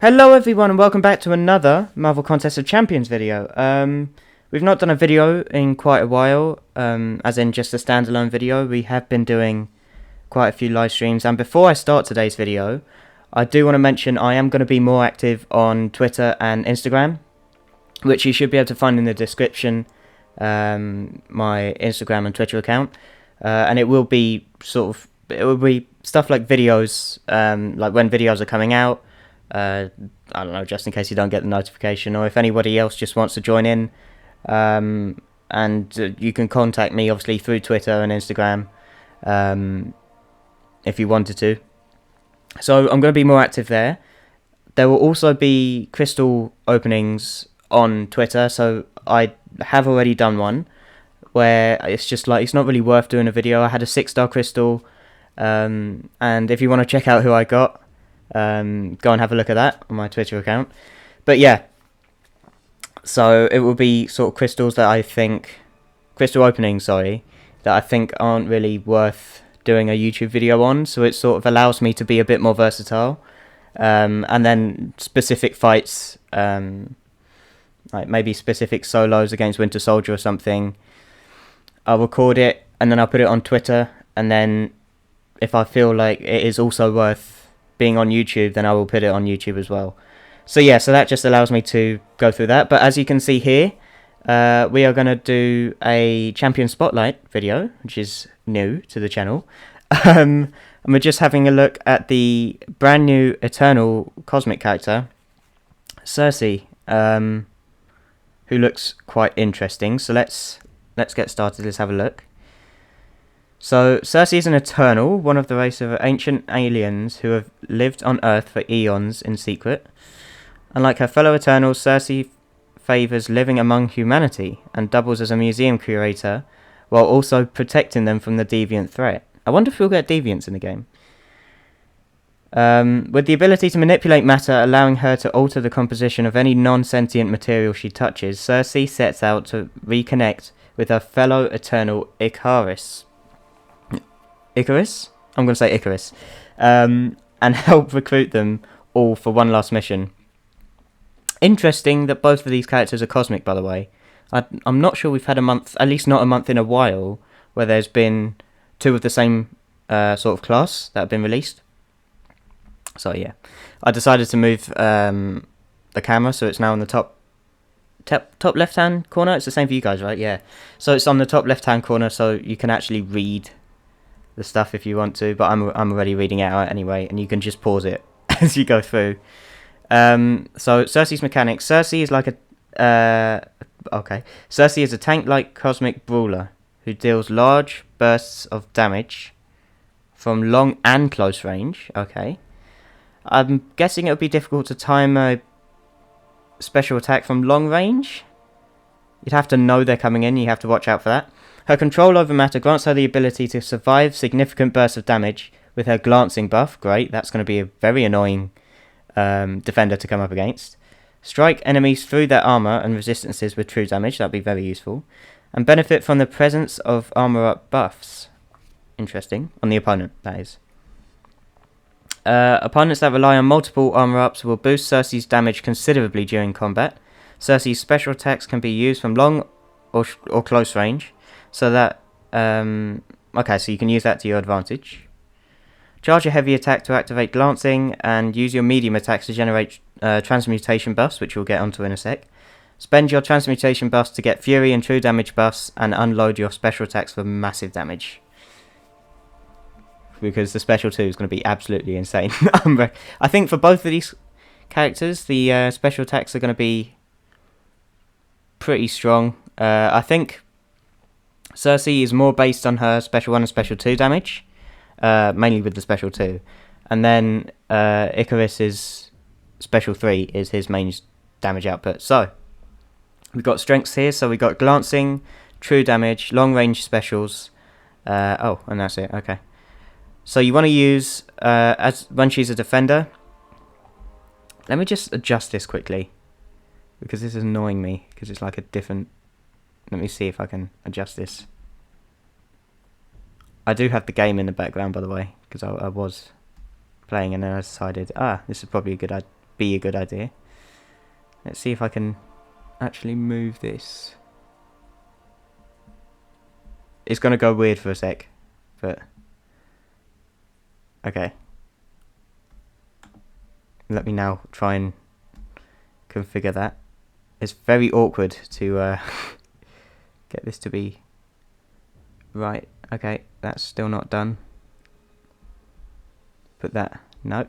Hello everyone and welcome back to another Marvel Contest of Champions video. We've not done a video in quite a while, as in just a standalone video. We have been doing quite a few live streams, and before I start today's video, I do want to mention I am going to be more active on Twitter and Instagram, which you should be able to find in the description, my Instagram and Twitter account, and it will be stuff like videos, like when videos are coming out. I don't know, just in case you don't get the notification, or if anybody else just wants to join in, and you can contact me obviously through Twitter and Instagram, if you wanted to. So I'm going to be more active there. There will also be crystal openings on Twitter, so I have already done one where it's just like, it's not really worth doing a video. I had a 6-star crystal, and if you want to check out who I got, go and have a look at that on my Twitter account. But yeah, so it will be sort of crystal openings, that I think aren't really worth doing a YouTube video on, so it sort of allows me to be a bit more versatile, and then specific fights, like maybe specific solos against Winter Soldier or something, I'll record it and then I'll put it on Twitter, and then if I feel like it is also worth being on YouTube, then I will put it on YouTube as well. So yeah, so that just allows me to go through that. But as you can see here, we are going to do a Champion Spotlight video, which is new to the channel. And we're just having a look at the brand new Eternal Cosmic character, Sersi, who looks quite interesting. So let's get started. Let's have a look. So, Sersi is an Eternal, one of the race of ancient aliens who have lived on Earth for eons in secret. Unlike her fellow Eternals, Sersi favours living among humanity and doubles as a museum curator, while also protecting them from the deviant threat. I wonder if we'll get deviants in the game. With the ability to manipulate matter, allowing her to alter the composition of any non-sentient material she touches, Sersi sets out to reconnect with her fellow Eternal Icarus? I'm going to say Icarus. And help recruit them all for one last mission. Interesting that both of these characters are cosmic, by the way. I'm not sure we've had a month, at least not a month in a while, where there's been two of the same sort of class that have been released. So yeah, I decided to move the camera so it's now on the top left-hand corner. It's the same for you guys, right? Yeah. So it's on the top left-hand corner, so you can actually read the stuff if you want to, but I'm already reading it out anyway, and you can just pause it as you go through. So Sersi's mechanics. Sersi is like Sersi is a tank-like cosmic brawler who deals large bursts of damage from long and close range. Okay. I'm guessing it would be difficult to time a special attack from long range. You'd have to know they're coming in. You have to watch out for that. Her control over matter grants her the ability to survive significant bursts of damage with her glancing buff. Great, that's going to be a very annoying defender to come up against. Strike enemies through their armor and resistances with true damage. That'd be very useful. And benefit from the presence of armor up buffs. Interesting. On the opponent, that is. Opponents that rely on multiple armor ups will boost Sersi's damage considerably during combat. Sersi's special attacks can be used from long or close range. So that, okay, so you can use that to your advantage. Charge a heavy attack to activate glancing, and use your medium attacks to generate transmutation buffs, which we'll get onto in a sec. Spend your transmutation buffs to get fury and true damage buffs, and unload your special attacks for massive damage. Because the special 2 is going to be absolutely insane. I think for both of these characters, the special attacks are going to be pretty strong. I think Sersi is more based on her special 1 and special 2 damage, mainly with the special 2. And then Icarus's special 3 is his main damage output. So, we've got strengths here. So we've got glancing, true damage, long range specials. And that's it. Okay. So you want to use, when she's a defender. Let me just adjust this quickly, because this is annoying me, because it's like a different... Let me see if I can adjust this. I do have the game in the background, by the way, because I was playing and then I decided, this is probably a good be a good idea. Let's see if I can actually move this. It's going to go weird for a sec, but okay. Let me now try and configure that. It's very awkward to get this to be right. Okay, that's still not done. Put that. No.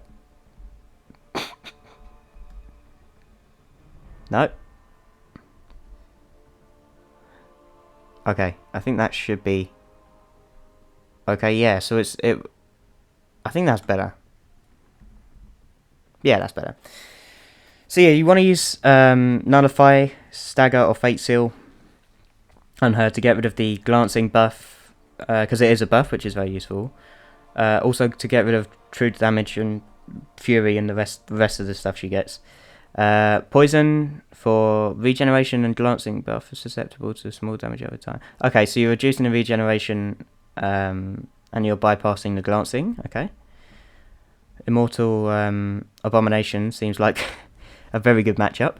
No. Okay, I think that should be okay. Yeah, so I think that's better. Yeah, that's better. So yeah, you want to use Nullify, Stagger, or Fate Seal on her to get rid of the glancing buff, because it is a buff, which is very useful. Also to get rid of true damage and fury and the rest of the stuff she gets. Poison for regeneration and glancing buff is susceptible to small damage over time. Okay, so you're reducing the regeneration and you're bypassing the glancing. Okay. Immortal Abomination seems like a very good matchup.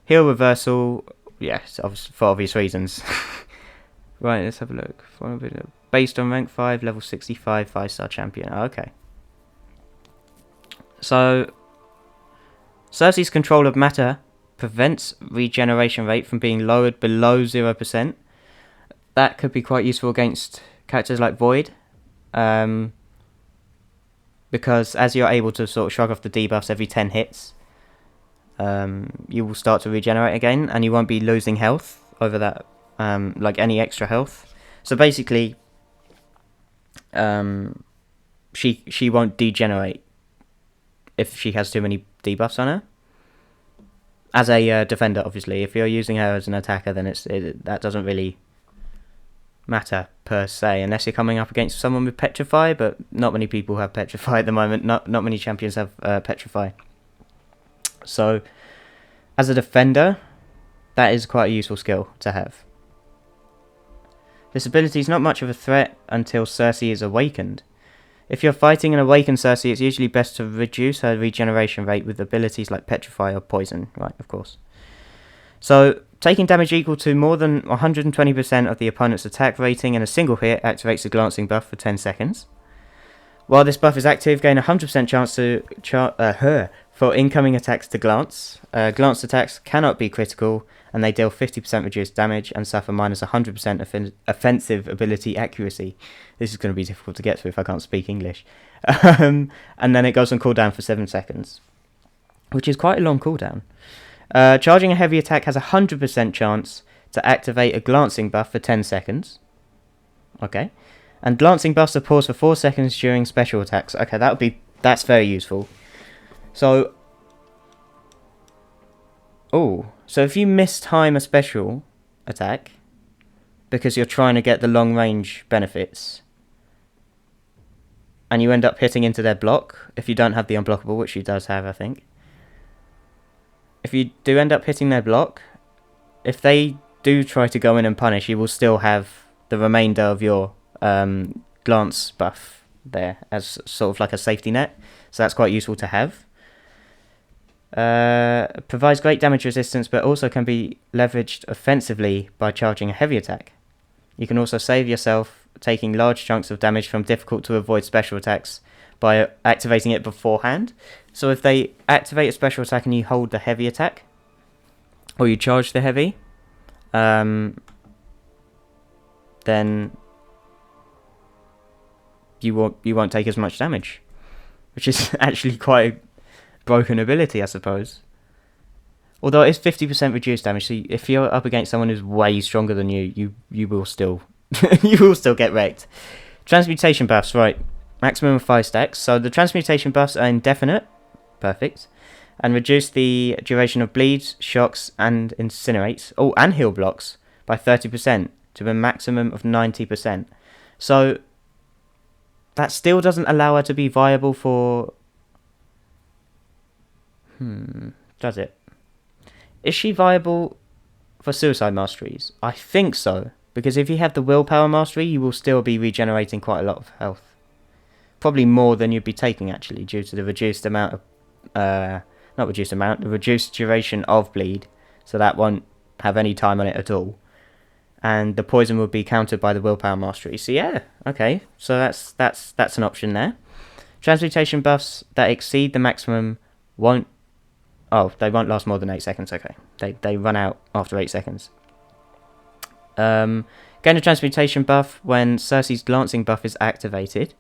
Heal Reversal, yes, for obvious reasons. Right, let's have a look. Based on rank 5, level 65, 5-star champion. Okay. So Sersi's control of matter prevents regeneration rate from being lowered below 0%. That could be quite useful against characters like Void. Because as you're able to sort of shrug off the debuffs every 10 hits, you will start to regenerate again, and you won't be losing health over that, like any extra health. So basically, she won't degenerate if she has too many debuffs on her. As a defender, obviously, if you're using her as an attacker, then that doesn't really matter per se, unless you're coming up against someone with Petrify, but not many people have Petrify at the moment. Not many champions have Petrify. So, as a defender, that is quite a useful skill to have. This ability is not much of a threat until Sersi is awakened. If you're fighting an awakened Sersi, it's usually best to reduce her regeneration rate with abilities like Petrify or Poison, right, of course. So, taking damage equal to more than 120% of the opponent's attack rating in a single hit activates the glancing buff for 10 seconds. While this buff is active, gain a 100% chance for incoming attacks to glance. Glance attacks cannot be critical, and they deal 50% reduced damage and suffer minus 100% offensive ability accuracy. This is going to be difficult to get through if I can't speak English. And then it goes on cooldown for 7 seconds, which is quite a long cooldown. Charging a heavy attack has a 100% chance to activate a glancing buff for 10 seconds. Okay. And glancing buffs are paused for 4 seconds during special attacks. Okay, that's very useful. So, so if you mistime a special attack because you're trying to get the long range benefits, and you end up hitting into their block, if you don't have the unblockable, which she does have, I think. If you do end up hitting their block, if they do try to go in and punish, you will still have the remainder of your glance buff there as sort of like a safety net. So that's quite useful to have. Provides great damage resistance, but also can be leveraged offensively by charging a heavy attack. You can also save yourself taking large chunks of damage from difficult to avoid special attacks by activating it beforehand. So if they activate a special attack and you hold the heavy attack, or you charge the heavy, then you won't take as much damage, which is actually quite a broken ability, I suppose. Although it's 50% reduced damage, so if you're up against someone who's way stronger than you will still you will still get wrecked. Transmutation buffs, right? Maximum of 5 stacks. So the transmutation buffs are indefinite, perfect, and reduce the duration of bleeds, shocks, and incinerates. Oh, and heal blocks by 30% to a maximum of 90%. So that still doesn't allow her to be viable for. Does it? Is she viable for suicide masteries? I think so, because if you have the willpower mastery, you will still be regenerating quite a lot of health. Probably more than you'd be taking, actually, due to the reduced amount of not reduced amount, the reduced duration of bleed, so that won't have any time on it at all. And the poison will be countered by the willpower mastery. So yeah, okay, so that's an option there. Transmutation buffs that exceed the maximum won't... Oh, they won't last more than 8 seconds, okay. They run out after 8 seconds. Gain a transmutation buff when Sersi's glancing buff is activated.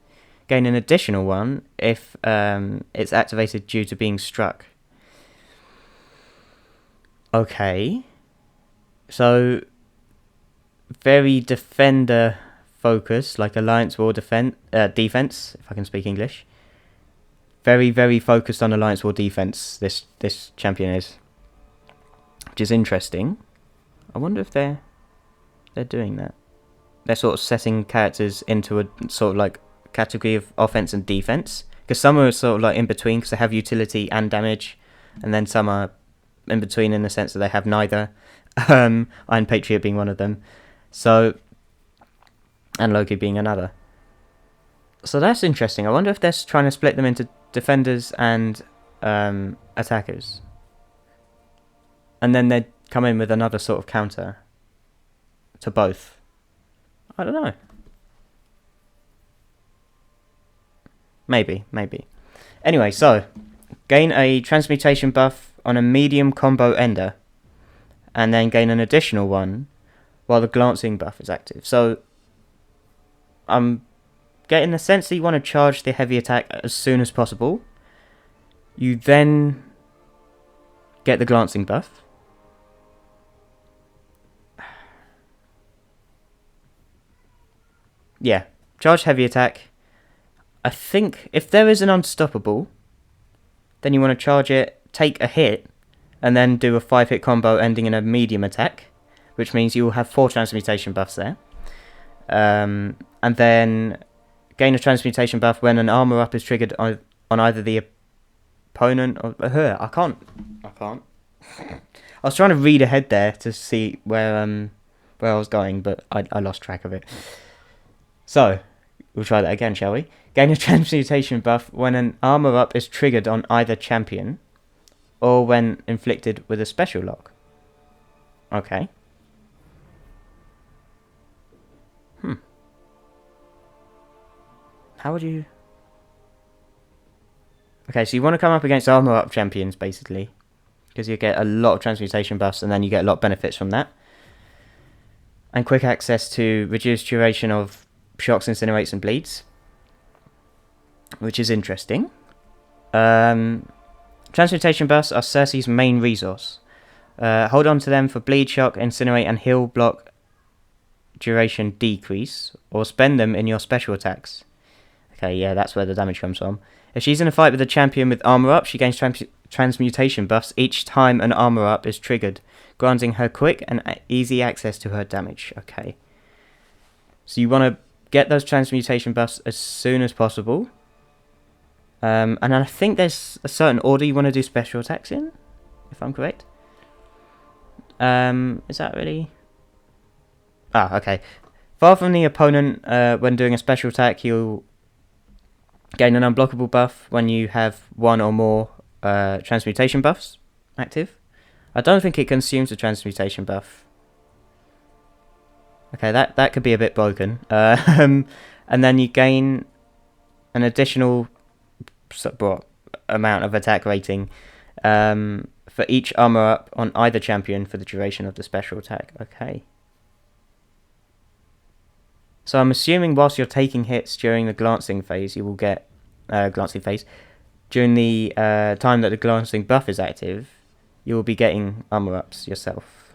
Gain an additional one if it's activated due to being struck. Okay. So, very defender focus, like Alliance War defense, if I can speak English. Very, very focused on Alliance War defense, this champion is. Which is interesting. I wonder if they're doing that. They're sort of setting characters into a sort of like category of offense and defense. Because some are sort of like in between because they have utility and damage. And then some are in between in the sense that they have neither. Iron Patriot being one of them. So, and Loki being another. So that's interesting. I wonder if they're trying to split them into defenders and attackers. And then they'd come in with another sort of counter to both. I don't know. Maybe. Anyway, so gain a transmutation buff on a medium combo ender, and then gain an additional one while the glancing buff is active. So I'm getting the sense that you want to charge the heavy attack as soon as possible. You then get the glancing buff. Yeah, charge heavy attack. I think if there is an unstoppable, then you want to charge it, take a hit, and then do a 5-hit combo ending in a medium attack, which means you will have 4 transmutation buffs there. And then gain a transmutation buff when an armor up is triggered on either the opponent or her. I can't. I was trying to read ahead there to see where I was going, but I lost track of it. So, we'll try that again, shall we? Gain a transmutation buff when an armor up is triggered on either champion, or when inflicted with a special lock. Okay. How would you... Okay, so you want to come up against armor up champions, basically. Because you get a lot of transmutation buffs, and then you get a lot of benefits from that. And quick access to reduced duration of shocks, incinerates, and bleeds. Which is interesting. Transmutation buffs are Sersi's main resource. Hold on to them for bleed, shock, incinerate, and heal block duration decrease, or spend them in your special attacks. Okay, yeah, that's where the damage comes from. If she's in a fight with a champion with armor up, she gains transmutation buffs each time an armor up is triggered, granting her quick and easy access to her damage. Okay. So you want to get those transmutation buffs as soon as possible. And I think there's a certain order you want to do special attacks in, if I'm correct. Is that really... Ah, okay. Far from the opponent, when doing a special attack, you'll gain an unblockable buff when you have one or more transmutation buffs active. I don't think it consumes a transmutation buff. Okay, that could be a bit broken. And then you gain an additional amount of attack rating for each armor up on either champion for the duration of the special attack. Okay. So I'm assuming whilst you're taking hits during the glancing phase, you will get during the time that the glancing buff is active, you will be getting armor ups yourself.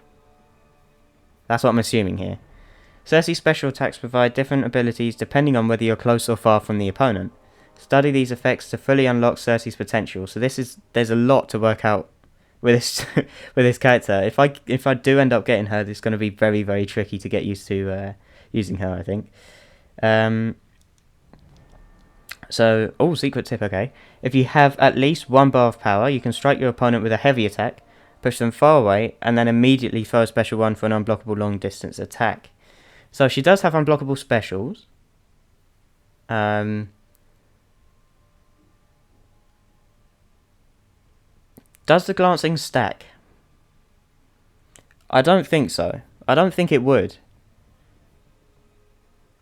That's what I'm assuming here. Sersi's special attacks provide different abilities depending on whether you're close or far from the opponent. Study these effects to fully unlock Sersi's potential. So there's a lot to work out with this with this character. If I do end up getting her, it's going to be very, very tricky to get used to using her, I think. So, secret tip, okay. If you have at least 1 bar of power, you can strike your opponent with a heavy attack, push them far away, and then immediately throw a special one for an unblockable long distance attack. So she does have unblockable specials. Does the glancing stack? I don't think so. I don't think it would.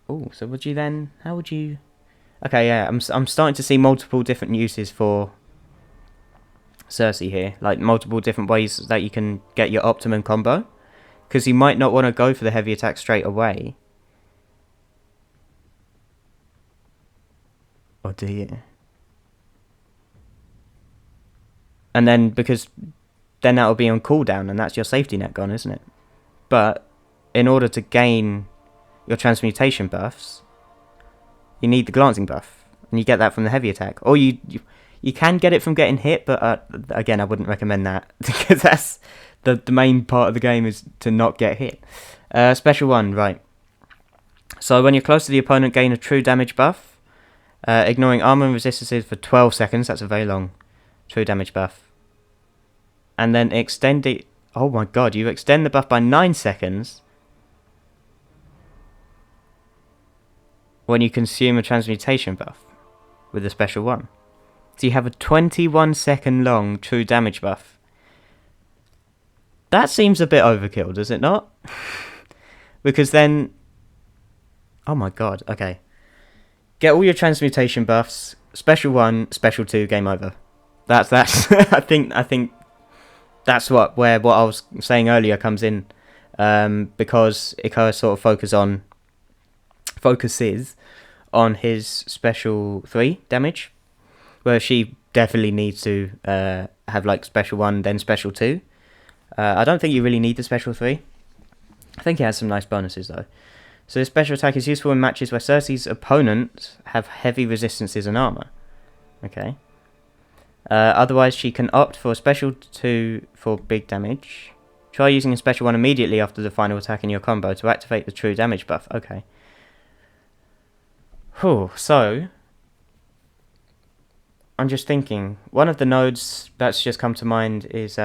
Oh, so would you then... How would you... Okay, yeah, I'm starting to see multiple different uses for Sersi here. Like, multiple different ways that you can get your optimum combo. Because you might not want to go for the heavy attack straight away. Or do you? And then, because then that'll be on cooldown, and that's your safety net gone, isn't it? But, in order to gain your transmutation buffs, you need the glancing buff, and you get that from the heavy attack. Or you can get it from getting hit, but again, I wouldn't recommend that, because that's the main part of the game is to not get hit. Special 1, right. So when you're close to the opponent, gain a true damage buff, ignoring armor and resistances for 12 seconds. That's a very long true damage buff. And then extend it. Oh my god, you extend the buff by 9 seconds when you consume a transmutation buff with a special 1. So you have a 21 second long true damage buff. That seems a bit overkill, does it not? Because then... Oh my god, okay. Get all your transmutation buffs, special 1, special 2, game over. That's I think that's what I was saying earlier comes in, because Ikawa sort of focuses on his special 3 damage, where she definitely needs to have like special 1 then special 2. I don't think you really need the special 3. I think it has some nice bonuses though. So the special attack is useful in matches where Sersi's opponents have heavy resistances and armor. Okay. Otherwise, she can opt for a special 2 for big damage. Try using a special 1 immediately after the final attack in your combo to activate the true damage buff. Okay. Whew, so... I'm just thinking. One of the nodes that's just come to mind is...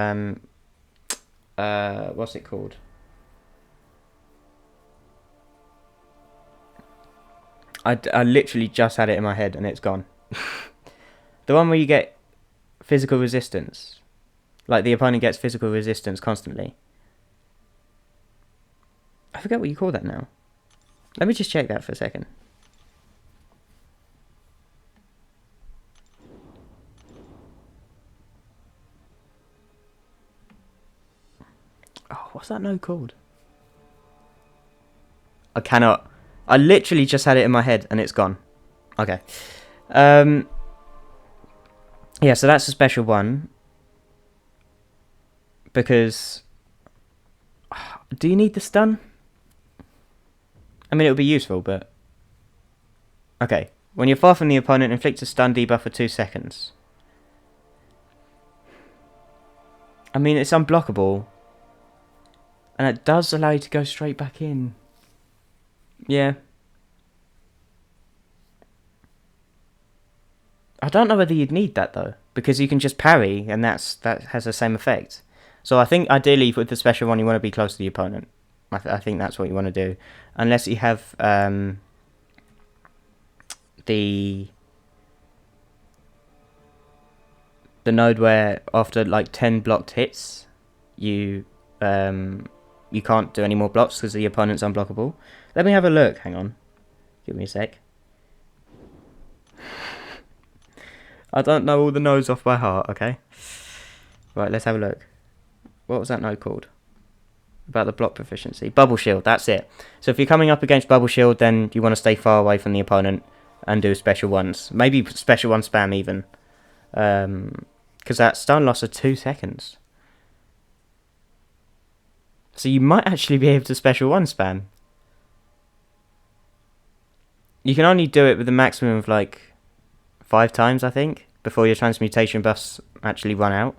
what's it called? I literally just had it in my head and it's gone. The one where you get physical resistance. Like the opponent gets physical resistance constantly. I forget what you call that now. Let me just check that for a second. Oh, what's that node called? I cannot... I literally just had it in my head and it's gone. Okay. Yeah, so that's a special 1. Because... Do you need the stun? I mean, it would be useful, but... Okay. When you're far from the opponent, inflict a stun debuff for 2 seconds. I mean, it's unblockable. And it does allow you to go straight back in. Yeah. I don't know whether you'd need that though, because you can just parry and that has the same effect. So I think ideally with the special 1 you want to be close to the opponent. I think that's what you want to do. Unless you have the node where after like 10 blocked hits you can't do any more blocks because the opponent's unblockable. Let me have a look. Hang on. Give me a sec. I don't know all the nodes off by heart, okay? Right, let's have a look. What was that node called? About the block proficiency. Bubble Shield, that's it. So if you're coming up against Bubble Shield, then you want to stay far away from the opponent and do special 1s. Maybe special 1 spam even. Because that stun loss of 2 seconds. So you might actually be able to special 1 spam. You can only do it with a maximum of like 5 times, I think, before your transmutation buffs actually run out.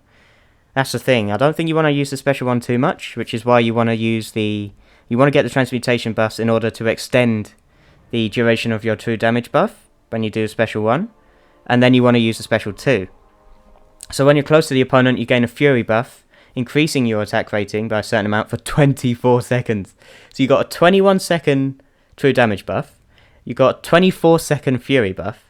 That's the thing. I don't think you want to use the special 1 too much, which is why you want to use the... You want to get the transmutation buffs in order to extend the duration of your true damage buff when you do a special 1. And then you want to use a special 2. So when you're close to the opponent, you gain a fury buff, increasing your attack rating by a certain amount for 24 seconds. So you got a 21 second true damage buff. You got a 24 second fury buff.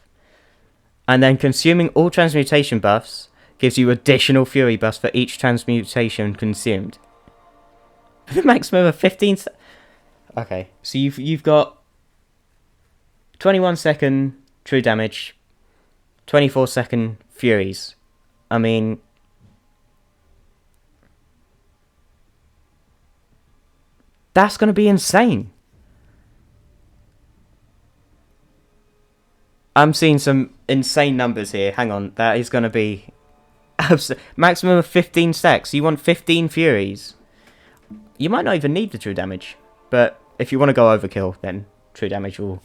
And then consuming all transmutation buffs Gives you additional fury buffs for each transmutation consumed. With a maximum of 15... Okay, so you've got 21 second true damage, 24 second furies. I mean... That's going to be insane. I'm seeing some insane numbers here. Hang on, that is going to be... maximum of 15 stacks. You want 15 furies. You might not even need the true damage. But if you want to go overkill, then true damage will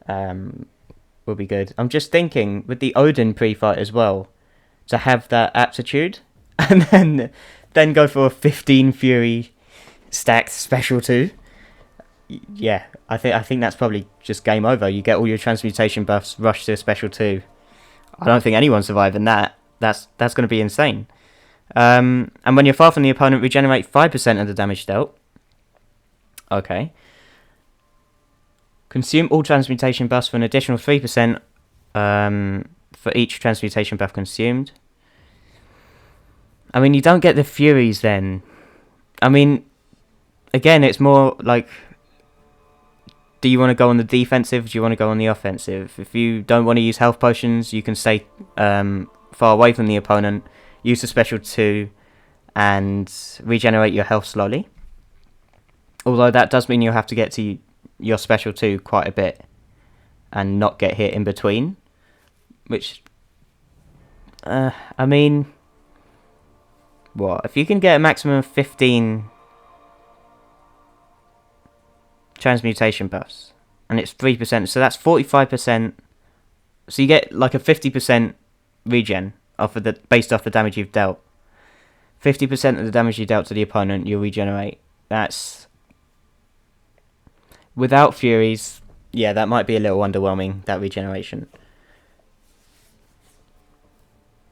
be good. I'm just thinking, with the Odin pre-fight as well, to have that aptitude, and then go for a 15 fury stacked special 2. Yeah, I think that's probably just game over. You get all your transmutation buffs, rush to a special 2. I don't think anyone's surviving that. That's going to be insane. And when you're far from the opponent, regenerate 5% of the damage dealt. Okay. Consume all transmutation buffs for an additional 3% for each transmutation buff consumed. I mean, you don't get the furies then. I mean, again, it's more like, do you want to go on the defensive? Do you want to go on the offensive? If you don't want to use health potions, you can stay far away from the opponent, use the special 2, and regenerate your health slowly. Although that does mean you'll have to get to your special 2 quite a bit and not get hit in between. Which, I mean, what? If you can get a maximum of 15 transmutation buffs, and it's 3%, so that's 45%. So you get like a 50% regen based off the damage you've dealt. 50% of the damage you dealt to the opponent, you'll regenerate. That's... Without furies, yeah, that might be a little underwhelming, that regeneration.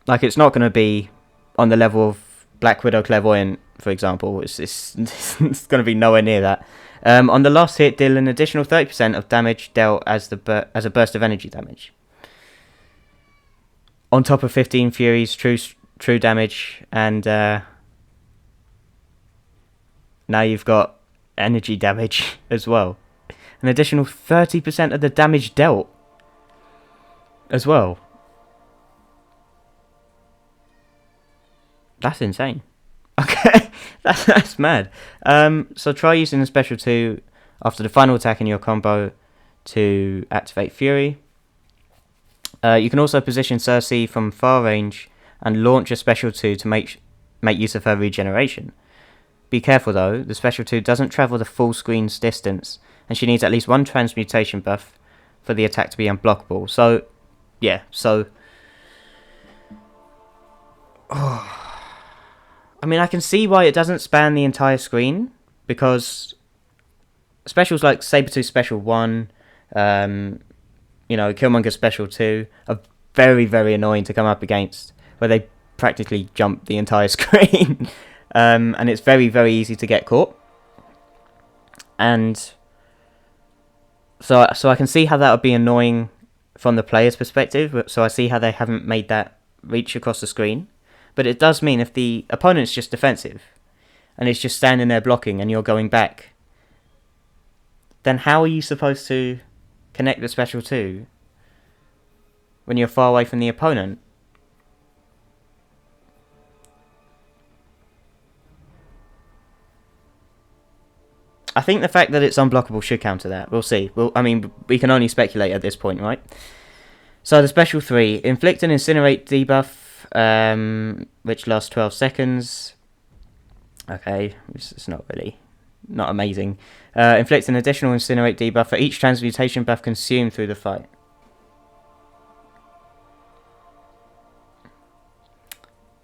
Like, it's not going to be on the level of Black Widow Clairvoyant, for example. It's going to be nowhere near that. On the last hit, deal an additional 30% of damage dealt as a burst of energy damage. On top of 15 furies, true damage, and now you've got energy damage as well. An additional 30% of the damage dealt as well. That's insane. Okay, that's mad. So try using the special 2 after the final attack in your combo to activate Fury. You can also position Sersi from far range and launch a special 2 to make use of her regeneration. Be careful though, the special 2 doesn't travel the full screen's distance, and she needs at least 1 transmutation buff for the attack to be unblockable. So, yeah, so... I mean, I can see why it doesn't span the entire screen, because specials like Saber 2 Special 1, Killmonger Special 2 are very, very annoying to come up against, where they practically jump the entire screen. And it's very, very easy to get caught. And so I can see how that would be annoying from the player's perspective. So I see how they haven't made that reach across the screen. But it does mean if the opponent's just defensive and it's just standing there blocking and you're going back, then how are you supposed to connect the special 2 when you're far away from the opponent? I think the fact that it's unblockable should counter that. We'll see. We can only speculate at this point, right? So the special 3, inflict an incinerate debuff, which lasts 12 seconds. Okay, it's not amazing. Inflict an additional incinerate debuff for each transmutation buff consumed through the fight.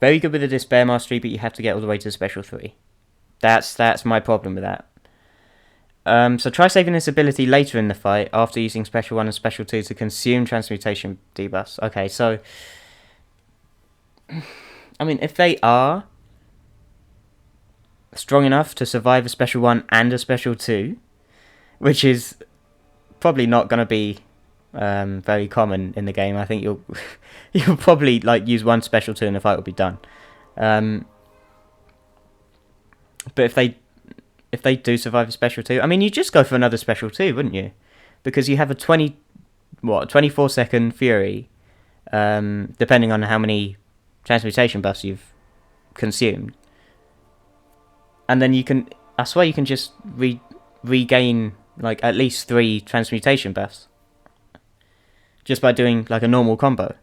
Very good with the Despair Mastery, but you have to get all the way to special 3. That's my problem with that. So try saving this ability later in the fight after using Special 1 and Special 2 to consume transmutation debuffs. Okay, so... I mean, if they are strong enough to survive a Special 1 and a Special 2, which is probably not going to be very common in the game. I think you'll you'll probably like use one special 2 and the fight will be done. But if they do survive a special 2, I mean, you just go for another special 2, wouldn't you? Because you have a 24-second Fury, depending on how many transmutation buffs you've consumed, and then I swear you can just regain like at least 3 transmutation buffs just by doing like a normal combo.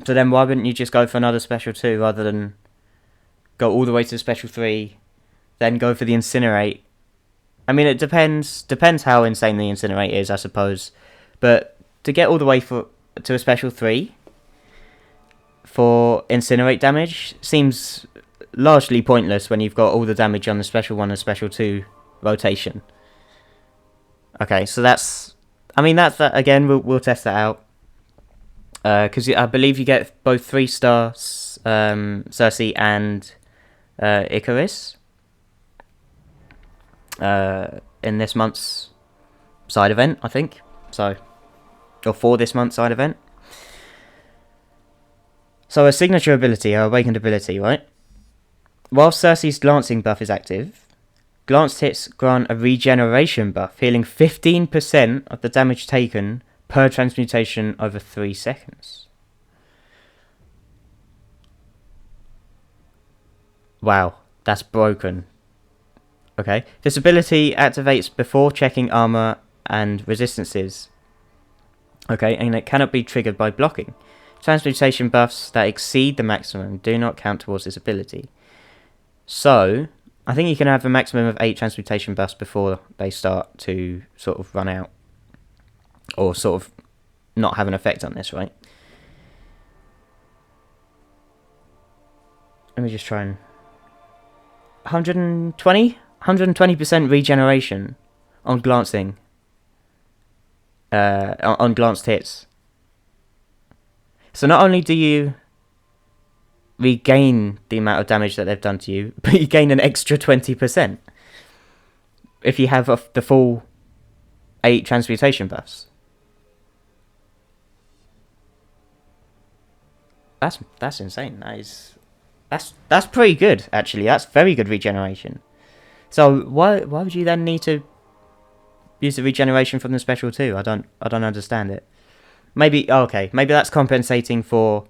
So then why wouldn't you just go for another special 2 rather than go all the way to the special 3, then go for the incinerate? I mean, it depends how insane the incinerate is, I suppose. But to get all the way to a special 3 for incinerate damage seems largely pointless when you've got all the damage on the special 1 and special 2 rotation. Okay, so that's that again. We'll test that out. Because I believe you get both 3-star Sersi and Icarus in this month's side event, I think. So, or for this month's side event. So a signature ability, her awakened ability, right? While Sersi's glancing buff is active, glanced hits grant a regeneration buff, healing 15% of the damage taken per transmutation over 3 seconds. Wow, that's broken. Okay, this ability activates before checking armor and resistances. Okay, and it cannot be triggered by blocking. Transmutation buffs that exceed the maximum do not count towards this ability. So, I think you can have a maximum of 8 transmutation buffs before they start to sort of run out. Or sort of not have an effect on this, right? Let me just try and... 120% regeneration on glancing. On glanced hits. So not only do you regain the amount of damage that they've done to you, but you gain an extra 20% if you have the full 8 transmutation buffs. That's insane. That's pretty good, actually. That's very good regeneration. So why would you then need to use the regeneration from the special 2? I don't understand it. Maybe that's compensating for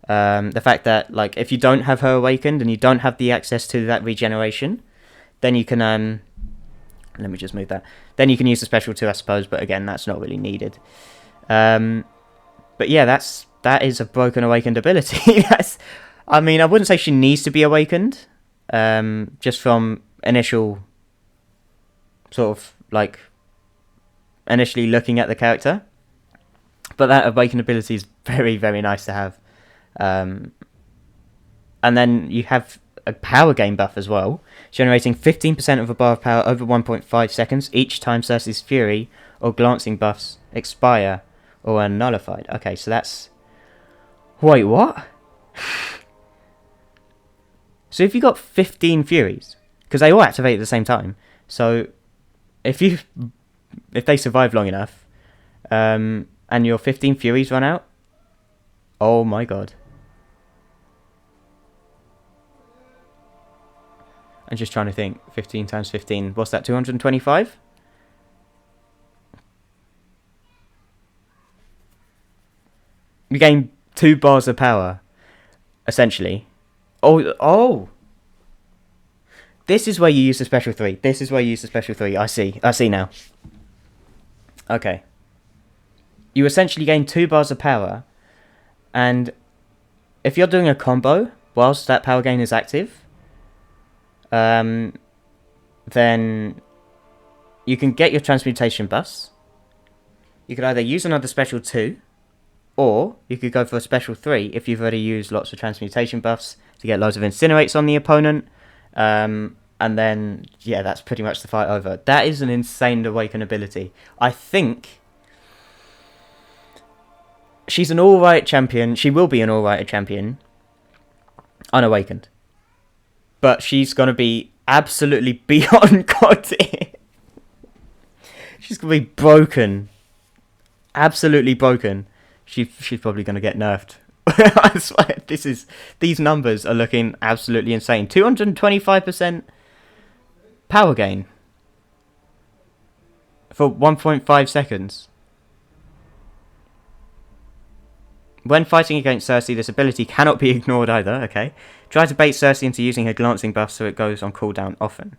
the fact that, like, if you don't have her awakened and you don't have the access to that regeneration, then you can let me just move that. Then you can use the special 2, I suppose, but again, that's not really needed. But yeah, that is a broken awakened ability. I mean, I wouldn't say she needs to be awakened, just from initial sort of like initially looking at the character. But that awakened ability is very, very nice to have. And then you have a power gain buff as well, generating 15% of a bar of power over 1.5 seconds each time Sersi's Fury or glancing buffs expire or are nullified. Okay, so that's... Wait, what? So if you got 15 Furies, because they all activate at the same time, so if they survive long enough, and your 15 Furies run out, oh my god. I'm just trying to think. 15 times 15, what's that, 225? You gain 2 bars of power, essentially. Oh! This is where you use the special 3. I see now. Okay. You essentially gain 2 bars of power, and if you're doing a combo whilst that power gain is active, then you can get your transmutation buffs. You could either use another special 2, or you could go for a special 3 if you've already used lots of transmutation buffs to get loads of incinerates on the opponent. And then, yeah, that's pretty much the fight over. That is an insane awaken ability. I think she's an alright champion. She will be an alright champion, unawakened. But she's going to be absolutely beyond god tier. She's gonna be broken, absolutely broken. She's probably gonna get nerfed. I swear, these numbers are looking absolutely insane. 225% power gain for 1.5 seconds. When fighting against Sersi, this ability cannot be ignored either, okay? Try to bait Sersi into using her glancing buff so it goes on cooldown often.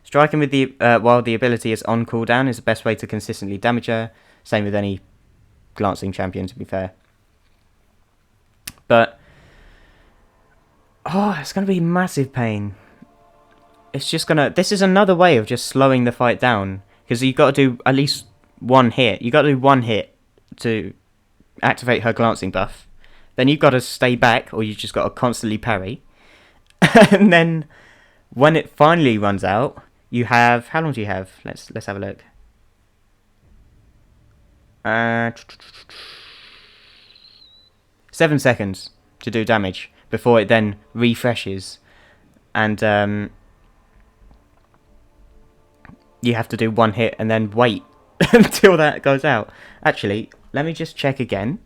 Striking with the while the ability is on cooldown is the best way to consistently damage her. Same with any glancing champion, to be fair. But, oh, it's going to be massive pain. It's just going to... This is another way of just slowing the fight down. Because you've got to do at least one hit. You've got to do one hit to activate her glancing buff. Then you've got to stay back, or you've just got to constantly parry. And then, when it finally runs out, you have... How long do you have? Let's have a look. 7 seconds to do damage before it then refreshes, and you have to do one hit and then wait until that goes out. Actually, let me just check again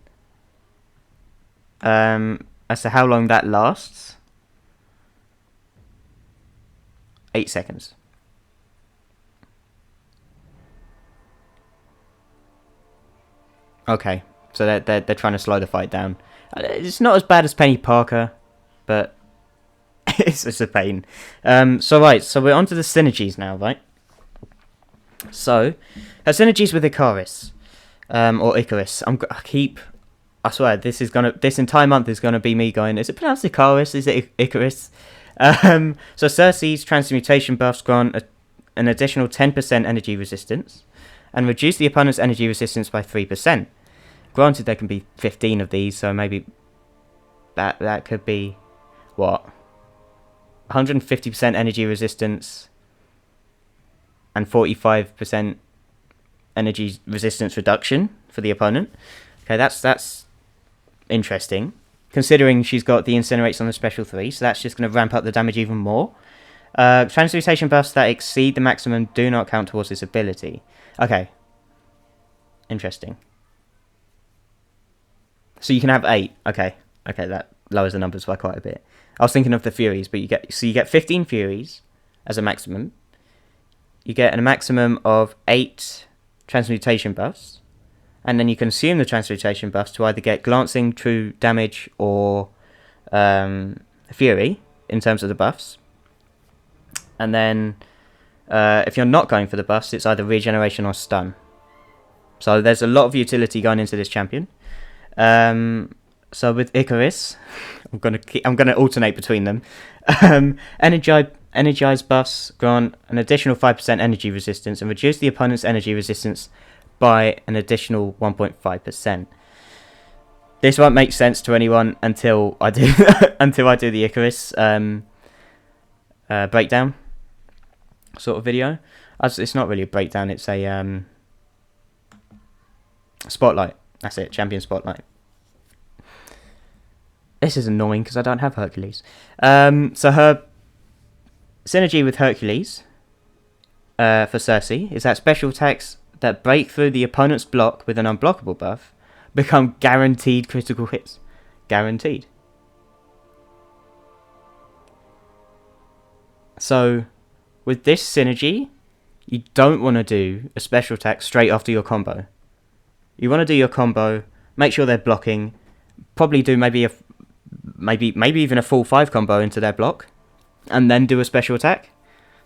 as to how long that lasts. 8 seconds. Okay, so they're trying to slow the fight down. It's not as bad as Penny Parker, but it's a pain. So we're on to the synergies now, right? So, her synergies with Icarus, or Icarus. I swear, this entire month is gonna be me going, is it pronounced Icarus? Is it Icarus? So Sersi's transmutation buffs grant an additional 10% energy resistance, and reduce the opponent's energy resistance by 3%. Granted, there can be 15 of these, so maybe that could be, what? 150% energy resistance and 45% energy resistance reduction for the opponent. Okay, that's interesting, considering she's got the Incinerates on the special 3, so that's just going to ramp up the damage even more. Transmutation buffs that exceed the maximum do not count towards this ability. Okay. Interesting. So you can have 8. Okay, that lowers the numbers by quite a bit. I was thinking of the Furies, but you get 15 Furies as a maximum. You get a maximum of 8 transmutation buffs, and then you consume the transmutation buffs to either get glancing, true damage, or Fury in terms of the buffs. And then if you're not going for the buffs, it's either regeneration or stun. So there's a lot of utility going into this champion. So with Icarus, I'm gonna alternate between them. Energize buffs grant an additional 5% energy resistance and reduce the opponent's energy resistance by an additional 1.5%. This won't make sense to anyone until I do the Icarus breakdown sort of video. It's not really a breakdown, it's a spotlight. That's it, champion spotlight. This is annoying because I don't have Hercules. So her synergy with Hercules for Sersi is that special attacks that break through the opponent's block with an unblockable buff become guaranteed critical hits. Guaranteed. So with this synergy, you don't want to do a special attack straight after your combo. You want to do your combo, make sure they're blocking, probably do maybe even a full 5 combo into their block, and then do a special attack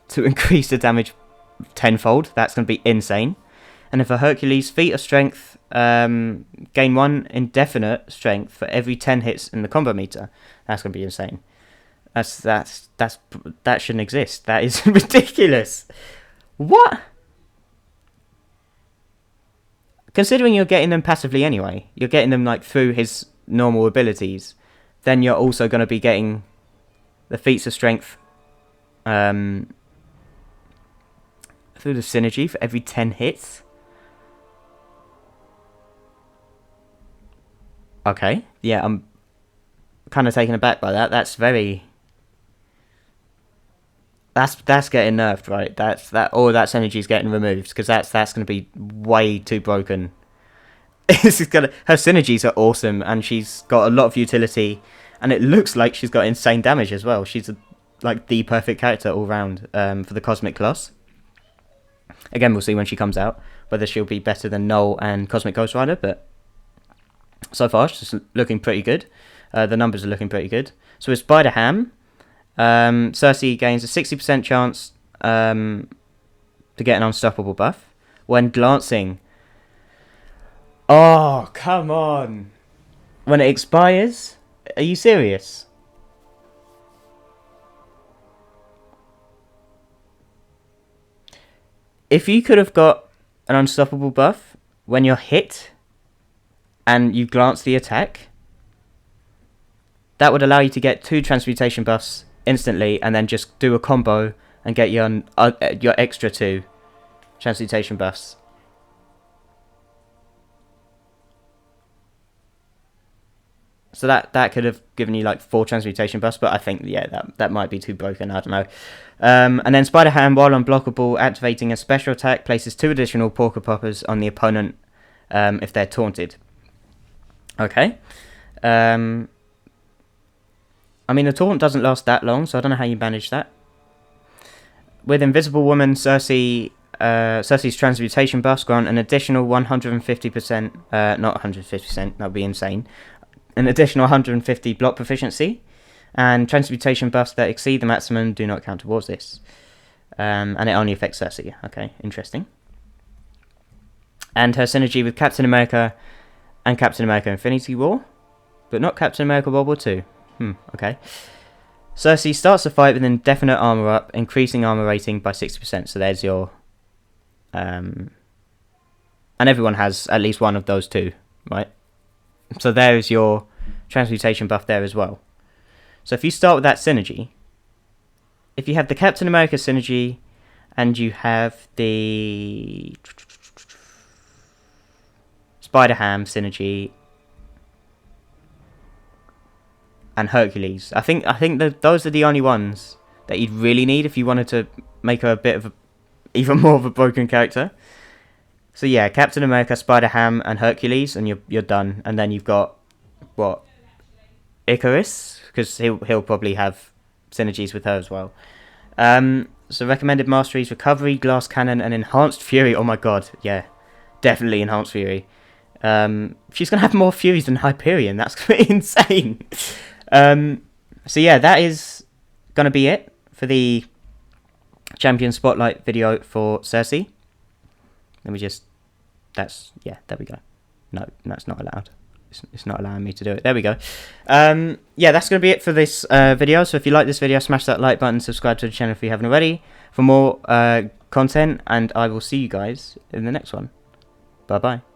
to increase the damage tenfold. That's going to be insane. And if a Hercules feat of strength, gain 1 indefinite strength for every 10 hits in the combo meter. That's going to be insane. That shouldn't exist. That is ridiculous. What? Considering you're getting them passively anyway, you're getting them like through his normal abilities, then you're also going to be getting the feats of strength through the synergy for every 10 hits. Okay, yeah, I'm kind of taken aback by that. That's very... That's getting nerfed, right? All that Synergies getting removed, because that's going to be way too broken. Her Synergies are awesome, and she's got a lot of utility, and it looks like she's got insane damage as well. She's like the perfect character all round for the Cosmic class. Again, we'll see when she comes out whether she'll be better than Null and Cosmic Ghost Rider, but so far she's looking pretty good. The numbers are looking pretty good. So with Spider Ham, Sersi gains a 60% chance to get an unstoppable buff when glancing. Oh, come on. When it expires? Are you serious? If you could have got an unstoppable buff when you're hit and you glance the attack, that would allow you to get 2 transmutation buffs instantly and then just do a combo and get your extra 2 transmutation buffs. So that could have given you like 4 transmutation buffs, but I think, yeah, that might be too broken, I don't know. And then Spider Ham, while unblockable, activating a special attack, places 2 additional Porker Poppers on the opponent if they're taunted. Okay. I mean, the taunt doesn't last that long, so I don't know how you manage that. With Invisible Woman, Sersi's transmutation buffs grant an additional 150%, not 150%, that would be insane, an additional 150 block proficiency, and transmutation buffs that exceed the maximum do not count towards this. And it only affects Sersi. Okay, interesting. And her synergy with Captain America and Captain America Infinity War, but not Captain America World War II. Okay. Sersi starts the fight with an indefinite armor up, increasing armor rating by 60%. So there's your... and everyone has at least one of those 2, right? So there is your transmutation buff there as well. So if you start with that synergy, if you have the Captain America synergy and you have the Spider Ham synergy and Hercules, I think those are the only ones that you'd really need if you wanted to make her a bit of even more of a broken character. So yeah, Captain America, Spider Ham, and Hercules, and you're done. And then you've got what, Icarus, because he'll probably have synergies with her as well. So recommended masteries: Recovery, Glass Cannon, and Enhanced Fury. Oh my god, yeah, definitely Enhanced Fury. She's gonna have more Furies than Hyperion. That's gonna be insane. So yeah, that is gonna be it for the Champion Spotlight video for Sersi. Let me just... there we go. No, that's not allowed. It's not allowing me to do it. There we go. Yeah, that's going to be it for this video. So if you like this video, smash that like button, subscribe to the channel if you haven't already for more content, and I will see you guys in the next one. Bye-bye.